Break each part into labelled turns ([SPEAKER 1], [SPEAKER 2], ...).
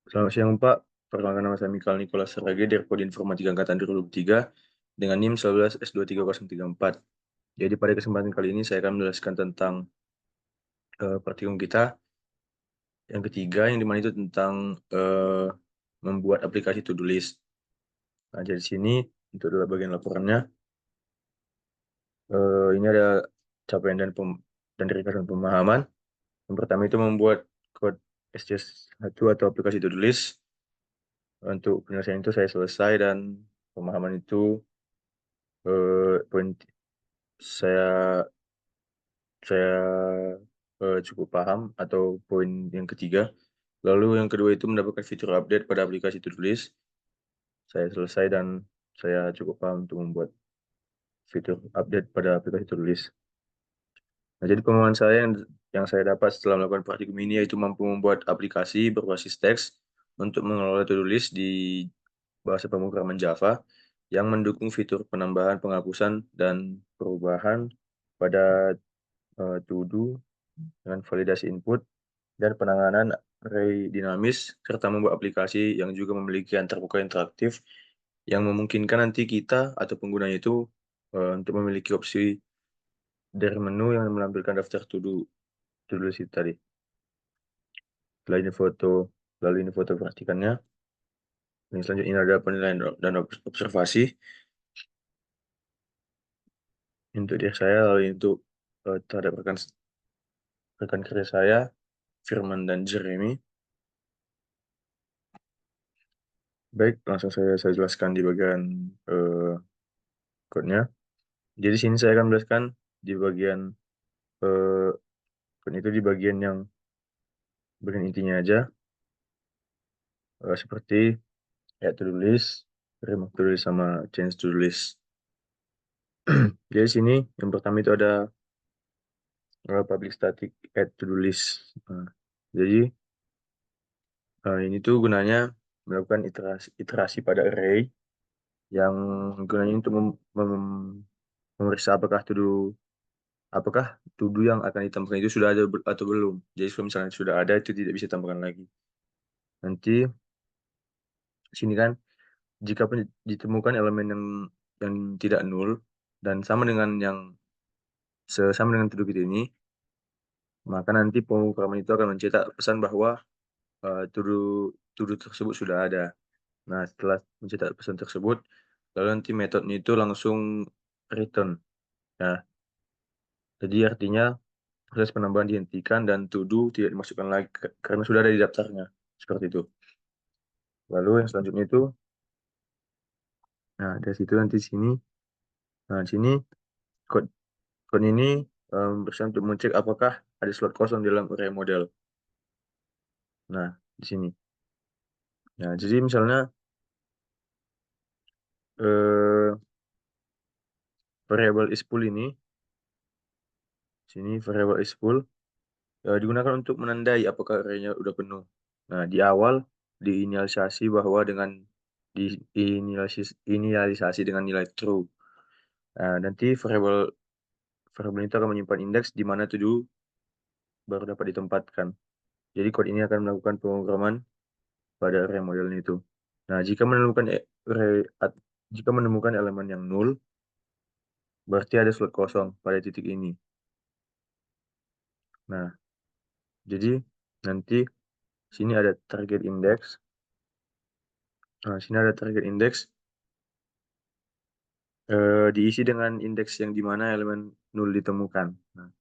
[SPEAKER 1] Selamat siang Pak, perkenalkan nama saya Mikal Nicholas Serage dari Prodi Informatika Angkatan 2023 dengan NIM 11S23034. Jadi pada kesempatan kali ini saya akan menjelaskan tentang praktikum kita yang ketiga yang dimana itu tentang membuat aplikasi to-do list. Nah, jadi sini untuk adalah bagian laporannya. Ini ada capaian dan ringkasan pemahaman. Yang pertama itu membuat code SJS1 atau aplikasi to-do list. Untuk penyelesaian itu saya selesai dan pemahaman itu poin saya saya cukup paham atau poin yang ketiga. Lalu yang kedua itu mendapatkan fitur update pada aplikasi to-do list. Saya selesai dan saya cukup paham untuk membuat fitur update pada aplikasi to-do list. Nah, jadi pemahaman saya yang saya dapat setelah melakukan praktikum ini yaitu mampu membuat aplikasi berbasis teks untuk mengelola to-do list di bahasa pemrograman Java yang mendukung fitur penambahan, penghapusan, dan perubahan pada to-do dengan validasi input dan penanganan array dinamis, serta membuat aplikasi yang juga memiliki antarmuka interaktif yang memungkinkan nanti kita atau penggunanya itu untuk memiliki opsi dari menu yang menampilkan daftar to-do list itu tadi. Lalu ini foto praktikannya. Yang selanjutnya ini ada penilaian dan observasi untuk diri saya, lalu untuk terhadap rekan kerja saya, Firman dan Jeremy. Baik, langsung saya jelaskan di bagian code-nya. Jadi sini saya akan menjelaskan di bagian eh, code itu di bagian intinya aja, seperti add to do list, remove to do list sama change to do list. Jadi sini yang pertama itu ada public static add to do list. Jadi ini tuh gunanya melakukan iterasi pada array yang gunanya untuk memeriksa apakah to do yang akan ditambahkan itu sudah ada atau belum. Jadi kalau misalnya sudah ada itu tidak bisa ditambahkan lagi. Nanti sini kan jika ditemukan elemen yang tidak nul dan sama dengan to do kita ini, maka nanti pemrograman itu akan mencetak pesan bahwa to do tersebut sudah ada. Nah, setelah mencetak pesan tersebut, lalu nanti metodenya itu langsung return. Nah, jadi artinya proses penambahan dihentikan dan to do tidak dimasukkan lagi karena sudah ada di daftarnya. Seperti itu. Lalu yang selanjutnya itu, nah dari situ nanti sini, nah sini code code ini berusaha untuk mengecek apakah ada slot kosong dalam array model. Nah, di sini. Nah, jadi misalnya eh, variable is full ini, sini variable is full digunakan untuk menandai apakah arraynya udah penuh. Nah, di awal diinisialisasi bahwa dengan diinisialisasi dengan nilai true. Nah, nanti variable itu akan menyimpan indeks di mana to do baru dapat ditempatkan. Jadi code ini akan melakukan pemrograman pada array model itu. Nah, jika menemukan elemen yang nul, berarti ada slot kosong pada titik ini. Nah, jadi nanti sini ada target index. Nah, sini ada target index diisi dengan indeks yang dimana elemen nul ditemukan. Nah,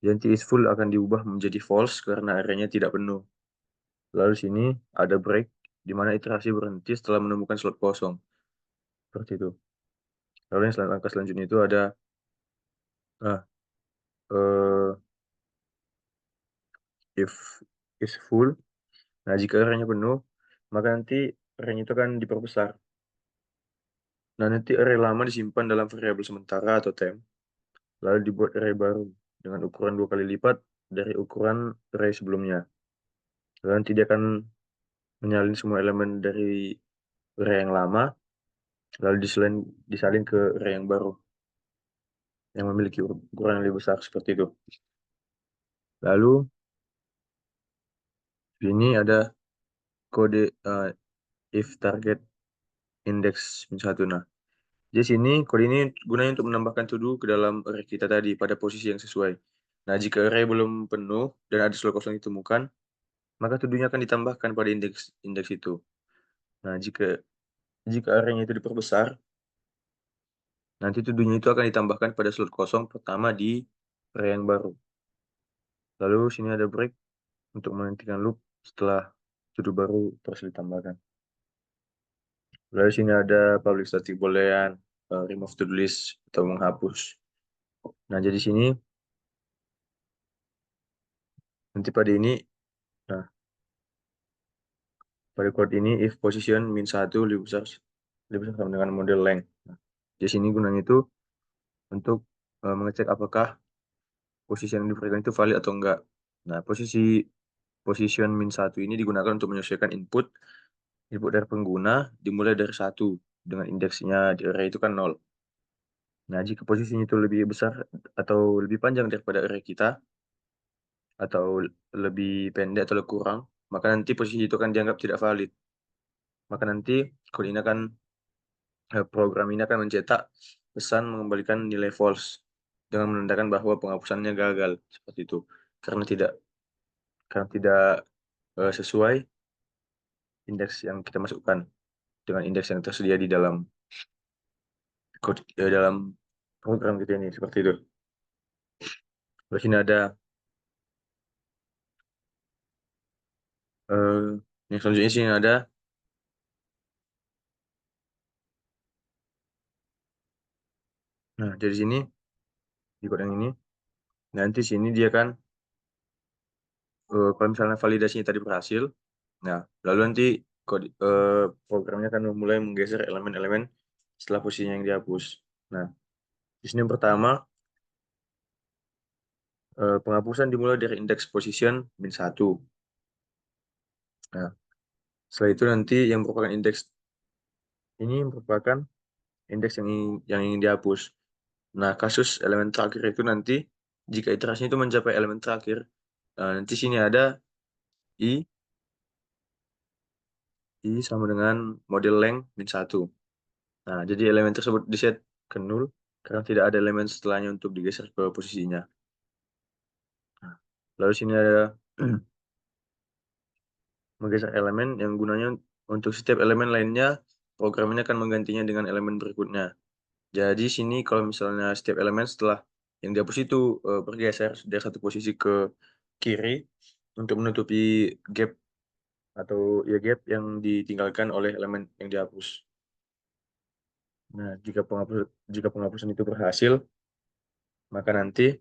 [SPEAKER 1] nanti is full akan diubah menjadi false karena arraynya tidak penuh. Lalu sini ada break di mana iterasi berhenti setelah menemukan slot kosong. Seperti itu. Lalu yang langkah selanjutnya itu ada nah, eh, if is full. Nah, jika arraynya penuh, maka nanti arraynya itu akan diperbesar. Nah, nanti array lama disimpan dalam variabel sementara atau temp, lalu dibuat array baru dengan ukuran 2 kali lipat dari ukuran array sebelumnya. Lalu nanti dia akan menyalin semua elemen dari array yang lama, lalu disalin ke array yang baru, yang memiliki ukuran yang lebih besar seperti itu. Lalu, ini ada kode if target index min 1. Nah, di sini kode ini gunanya untuk menambahkan to do ke dalam array kita tadi pada posisi yang sesuai. Nah, jika array belum penuh dan ada slot kosong ditemukan, maka to do-nya akan ditambahkan pada indeks itu. Nah, jika array-nya itu diperbesar, nanti to do-nya itu akan ditambahkan pada slot kosong pertama di array yang baru. Lalu sini ada break untuk menghentikan loop setelah to do baru terus ditambahkan. Lalu sini ada public static boolean, remove to do list atau menghapus. Nah, jadi sini nanti nah, pada code ini if position min 1 lebih besar sama dengan model length. Nah, di sini gunanya itu untuk mengecek apakah posisi yang diberikan itu valid atau enggak. Nah, position min 1 ini digunakan untuk menyesuaikan input dari pengguna dimulai dari 1 dengan indeksnya di array itu kan 0. Nah, jika posisinya itu lebih besar atau lebih panjang daripada array kita, atau lebih pendek atau lebih kurang, maka nanti posisi itu akan dianggap tidak valid. Maka nanti program ini akan mencetak pesan mengembalikan nilai false dengan menandakan bahwa penghapusannya gagal seperti itu karena tidak sesuai indeks yang kita masukkan dengan indeks yang tersedia di dalam dalam program kita ini seperti itu. Terus ini ada yang selanjutnya sini ada dari sini di kode yang ini nanti sini dia kan kalau misalnya validasinya tadi berhasil, nah lalu nanti programnya akan mulai menggeser elemen-elemen setelah posisinya yang dihapus. Nah, di sini yang pertama penghapusan dimulai dari indeks position min 1. Nah, setelah itu nanti yang merupakan indeks ini merupakan indeks yang ingin dihapus. Nah, kasus elemen terakhir itu nanti jika iterasinya itu mencapai elemen terakhir, nanti sini ada i sama dengan model length min 1. Nah, jadi elemen tersebut diset ke 0 karena tidak ada elemen setelahnya untuk digeser ke posisinya. Nah, lalu sini ada menggeser elemen yang gunanya untuk setiap elemen lainnya, program ini akan menggantinya dengan elemen berikutnya. Jadi sini kalau misalnya setiap elemen setelah yang dihapus itu bergeser dari satu posisi ke kiri untuk menutupi gap atau ya gap yang ditinggalkan oleh elemen yang dihapus. Nah, jika penghapusan itu berhasil, maka nanti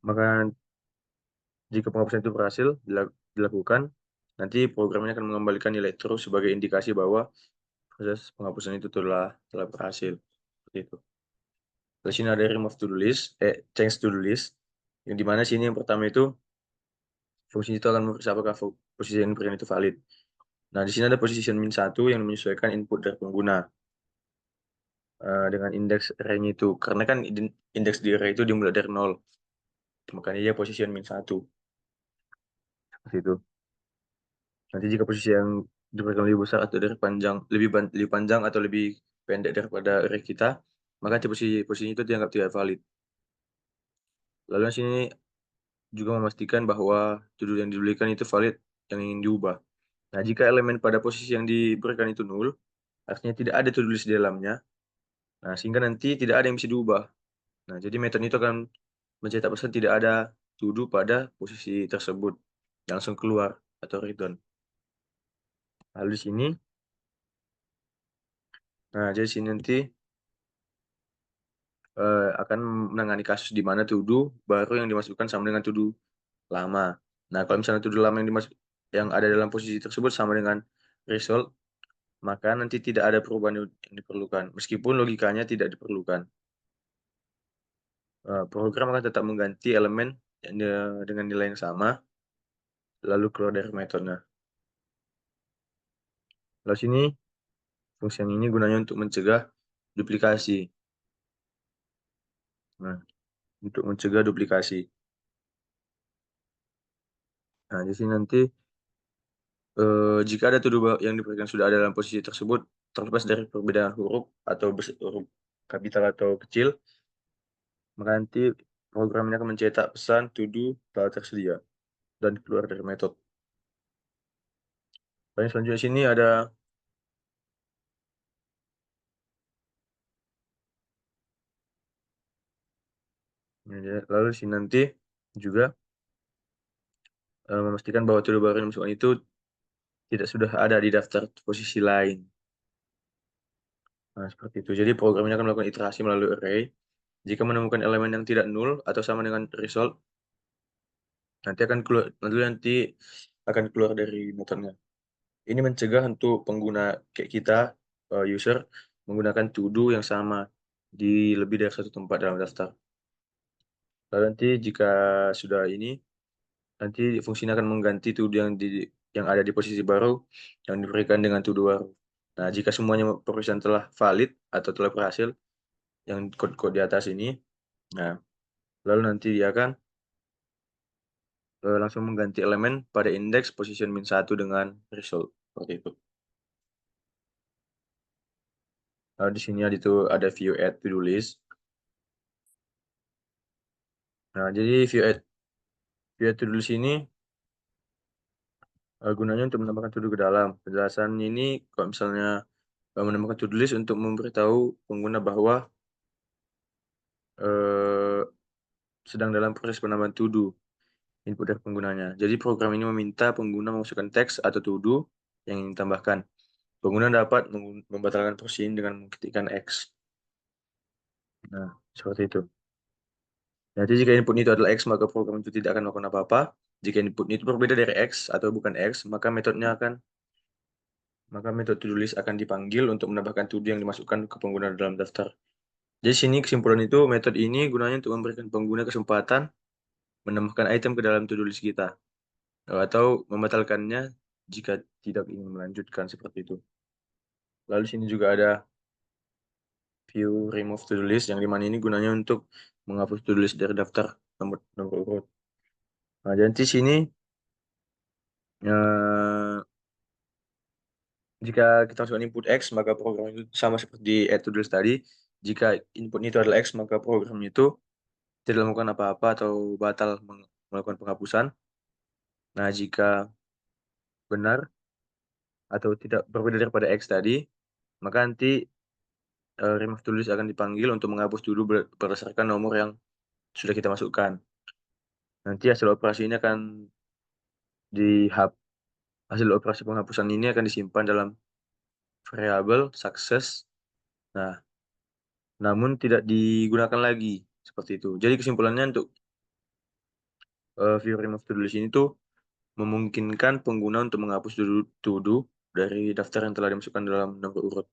[SPEAKER 1] maka jika penghapusan itu berhasil dilakukan, nanti programnya akan mengembalikan nilai true sebagai indikasi bahwa proses penghapusan itu telah berhasil. Seperti itu. Di sini ada remove to do list, change to do list, yang dimana sini yang pertama itu fungsi itu akan memeriksa apakah posisi yang diberikan itu valid. Nah, di sini ada position min 1 yang menyesuaikan input dari pengguna dengan indeks array-nya itu. Karena kan indeks di array itu dimulai dari 0. Makanya dia position min 1. Seperti itu. Nanti jika posisi yang diberikan lebih besar atau lebih panjang atau lebih pendek daripada array kita, maka posisi itu dianggap tidak valid. Lalu di sini juga memastikan bahwa to-do yang diberikan itu valid yang ingin diubah. Nah, jika elemen pada posisi yang diberikan itu null, artinya tidak ada to-do list di dalamnya. Nah, sehingga nanti tidak ada yang bisa diubah. Nah, jadi metode itu akan mencetak pesan tidak ada to-do pada posisi tersebut. Langsung keluar atau return. Lalu di sini, jadi sini nanti akan menangani kasus di mana to-do baru yang dimasukkan sama dengan to-do lama. Nah, kalau misalnya to-do lama yang ada dalam posisi tersebut sama dengan result, maka nanti tidak ada perubahan yang diperlukan, meskipun logikanya tidak diperlukan. Program akan tetap mengganti elemen dengan nilai yang sama, lalu keluar dari metodenya. Lalu sini, fungsi yang ini gunanya untuk mencegah duplikasi. Nah, untuk mencegah duplikasi. Nah, di sini nanti jika ada yang diberikan sudah ada dalam posisi tersebut, terlepas dari perbedaan huruf atau huruf kapital atau kecil, maka nanti program ini akan mencetak pesan to do telah tersedia dan keluar dari metode. Lalu selanjutnya sini ada lalu sini nanti juga memastikan bahwa to do baru yang dimasukkan itu tidak sudah ada di daftar posisi lain. Nah, seperti itu. Jadi program ini akan melakukan iterasi melalui array. Jika menemukan elemen yang tidak nul atau sama dengan result, nanti akan keluar dari metodenya. Ini mencegah untuk pengguna kayak kita, user, menggunakan to do yang sama di lebih dari satu tempat dalam daftar. Lalu nanti jika sudah ini, nanti fungsinya akan mengganti to do yang ada di posisi baru yang diberikan dengan to do baru. Nah, jika semuanya perusahaan telah valid atau telah berhasil, yang kode-kode di atas ini, nah, lalu nanti dia akan langsung mengganti elemen pada indeks position -1 dengan result. Seperti itu. Lalu di sini ada view add to do list. Nah, jadi view add to do list ini gunanya untuk menambahkan to do ke dalam. Penjelasan ini kalau misalnya menambahkan to do list untuk memberitahu pengguna bahwa eh, sedang dalam proses penambahan to do input dari penggunanya. Jadi program ini meminta pengguna memasukkan teks atau to do yang ingin ditambahkan. Pengguna dapat membatalkan proses ini dengan mengetikkan X. Nah, seperti itu. Jadi jika input itu adalah X, maka program itu tidak akan melakukan apa-apa. Jika input itu berbeda dari X atau bukan X, maka metode to do list akan dipanggil untuk menambahkan to do yang dimasukkan ke pengguna dalam daftar. Jadi sini kesimpulan itu metode ini gunanya untuk memberikan pengguna kesempatan menambahkan item ke dalam to do list kita atau membatalkannya jika tidak ingin melanjutkan seperti itu. Lalu sini juga ada view remove to do list yang dimana ini gunanya untuk menghapus to do list dari daftar nomor urut. Nah, dan di sini eh, jika kita masukkan input X, maka program itu sama seperti add to do list tadi. Jika input itu adalah X, maka program itu tidak melakukan apa-apa atau batal melakukan penghapusan. Nah, jika benar atau tidak berbeda daripada X tadi, maka nanti remove to do list akan dipanggil untuk menghapus dulu berdasarkan nomor yang sudah kita masukkan. Nanti hasil operasi ini akan di hasil operasi penghapusan ini akan disimpan dalam variabel success. Nah, namun tidak digunakan lagi seperti itu. Jadi kesimpulannya untuk view remove to do list ini tuh memungkinkan pengguna untuk menghapus to do dari daftar yang telah dimasukkan dalam nomor urut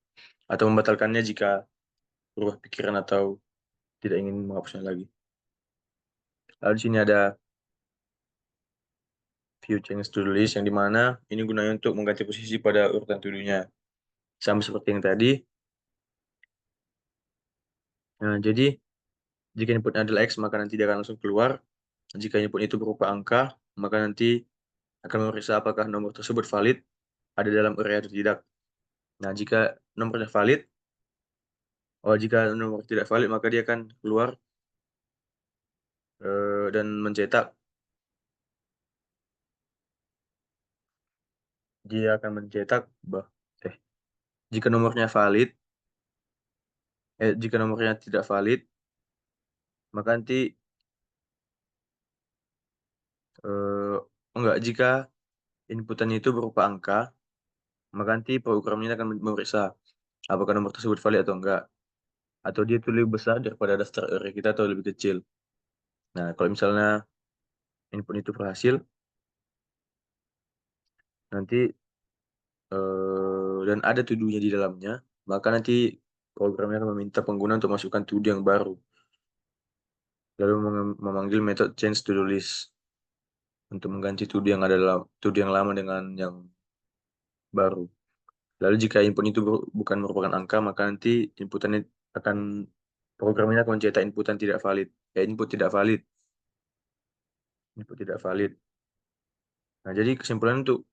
[SPEAKER 1] atau membatalkannya jika berubah pikiran atau tidak ingin menghapusnya lagi. Lalu di sini ada view change to do list yang dimana ini gunanya untuk mengganti posisi pada urutan to do-nya. Sama seperti yang tadi. Nah, jadi jika inputnya adalah X, maka nanti dia akan langsung keluar. Jika input itu berupa angka, maka nanti akan memeriksa apakah nomor tersebut valid ada dalam array atau tidak. Nah, jika nomornya valid, jika nomor tidak valid, maka dia akan keluar dan mencetak. Dia akan mencetak bah, eh, jika nomornya valid, jika nomornya tidak valid, maka nanti enggak jika inputannya itu berupa angka, maka nanti programnya akan memeriksa apakah nomor tersebut valid atau enggak, atau dia itu lebih besar daripada daftar array kita atau lebih kecil. Nah, kalau misalnya input itu berhasil, nanti dan ada to-do-nya di dalamnya, maka nanti programnya akan meminta pengguna untuk masukkan to-do yang baru, lalu memanggil metode change to-do list untuk mengganti to-do yang ada dalam to-do yang lama dengan yang baru. Lalu jika input itu bukan merupakan angka, maka nanti inputannya akan programnya akan mencetak inputan tidak valid. Input tidak valid. Input tidak valid. Nah, jadi kesimpulan untuk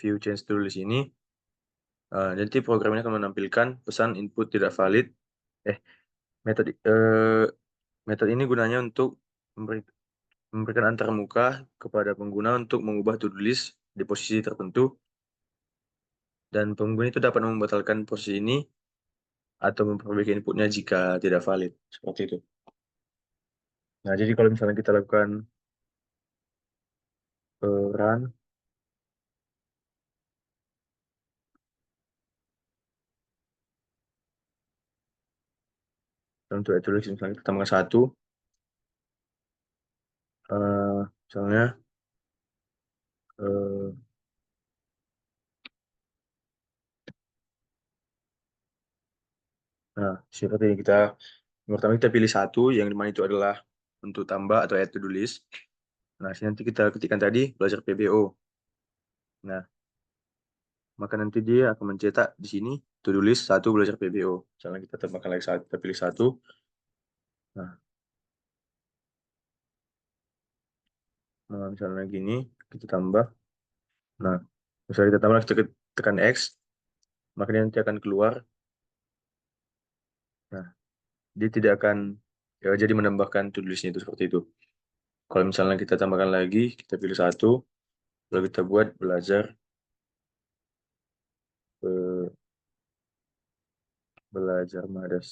[SPEAKER 1] view change to list ini, nanti program ini akan menampilkan pesan input tidak valid. Eh, metode metode ini gunanya untuk memberikan antarmuka kepada pengguna untuk mengubah to-do list di posisi tertentu, dan pengguna itu dapat membatalkan posisi ini atau memperbaiki inputnya jika tidak valid. Seperti itu. Nah, jadi kalau misalnya kita lakukan run untuk to-do list, misalnya kita tambahkan satu, misalnya eh, nah, seperti ini yang pertama kita pilih satu, yang dimana itu adalah untuk tambah atau add to-do list. Nah, sini nanti kita ketikkan tadi belajar PBO. Nah, maka nanti dia akan mencetak di sini to-do list satu belajar PBO. Misalnya kita tambahkan lagi satu, kita pilih satu. Nah, misalnya gini, kita tambah. Nah, misalnya kita tambah, kita tekan X, maka dia nanti akan keluar. Nah, dia tidak akan jadi menambahkan to-do list-nya itu seperti itu. Kalau misalnya kita tambahkan lagi, kita pilih satu, lalu kita buat eh, belajar Madas,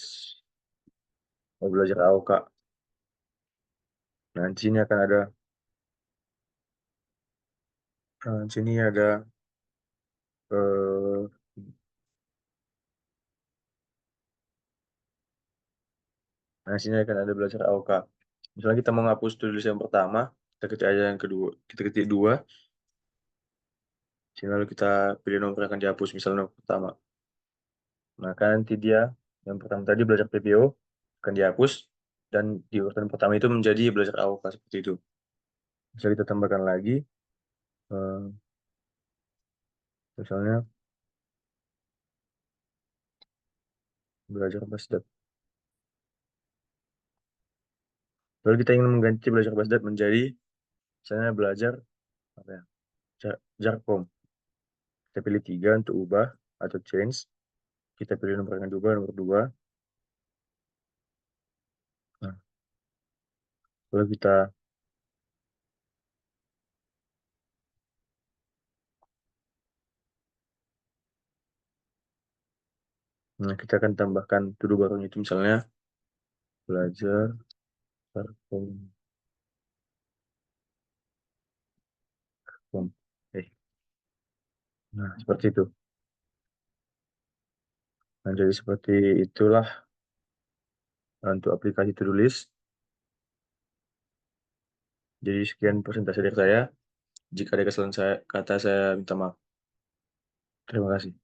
[SPEAKER 1] belajar AOK. Nah, di sini akan ada, di sini ada eh, nah, di sini akan ada belajar AOK. Misalnya kita mau ngapus tulis yang pertama, kita ketik aja yang kedua, kita ketik dua, sini lalu kita pilih nomor yang akan dihapus, misalnya nomor pertama. Maka nanti dia yang pertama tadi belajar PPO akan dihapus, dan di urutan pertama itu menjadi belajar AOK seperti itu. Bisa kita tambahkan lagi, eh, misalnya belajar Basdat. Lalu kita ingin mengganti belajar Basdat menjadi misalnya belajar apa ya, Jarkom. Kita pilih tiga untuk ubah atau change. Kita pilih nomor yang diubah, nomor dua. Nah, lalu kita akan tambahkan to do barunya itu, misalnya belajar Jarkom. Nah, seperti itu. Nah, jadi seperti itulah untuk aplikasi to do list. Jadi sekian presentasi dari saya. Jika ada kesalahan kata, saya minta maaf. Terima kasih.